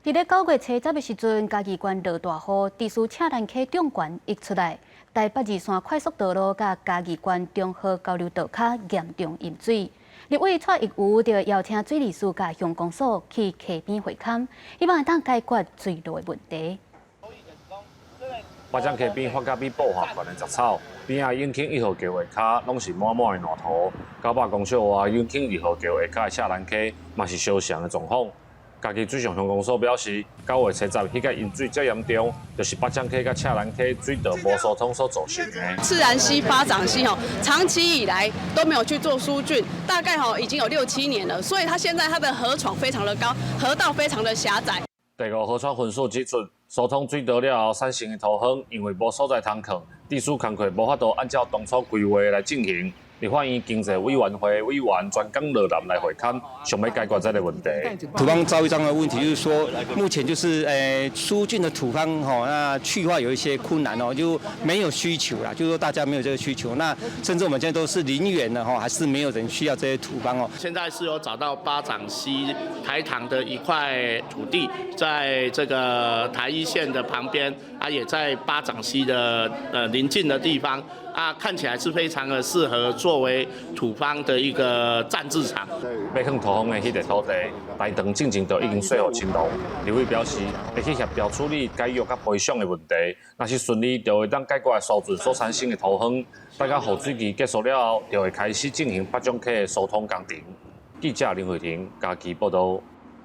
伫咧9月初10的时阵，嘉义县落大雨，地势赤兰溪中悬溢出来，台北二线快速道路甲嘉义县中和交流道卡严重淹水。立委蔡益瑜就邀请水利署甲乡公所去溪边会勘，希望会当解决水路的问题。八江溪边发甲比保护县的杂草，边仔永庆1号桥下骹拢是满满的烂土。九百公尺外永庆2号桥下骹的赤兰溪嘛是相像的状况。嘉义水上乡公所表示，9月初10迄个淹水最严重，就是八江溪甲赤兰溪水道无疏通所造成的。赤兰溪、巴掌溪长期以来都没有去做疏浚，大概已经有6、7年了，所以它现在它的河床非常的高，河道非常的狭窄。第5河川分数指出，疏通水道了后产生的土夯，因为无所在通囥，地属工课无法度按照当初规划来进行。立法院经济委员会委员专工落南来会勘，想要解决这个问题。土方遭遇这样的问题，就是说目前就是疏浚的土方那去化有一些困难就没有需求啦，就是说大家没有这个需求。那甚至我们现在都是林园的还是没有人需要这些土方现在是有找到巴掌溪台塘的一块土地，在这个台一线的旁边，也在巴掌溪的邻近的地方。看起来是非常的适合作为土方的一个暂置场。要向土方的迄个土地，台糖进前就已经说服青农。立委表示，会去协调处理解约甲赔偿的问题，若是顺利，就会当解决疏浚所产生的土夯。大家雨水期结束了后，就会开始进行八种溪的疏通工程。记者林慧婷，嘉义报道。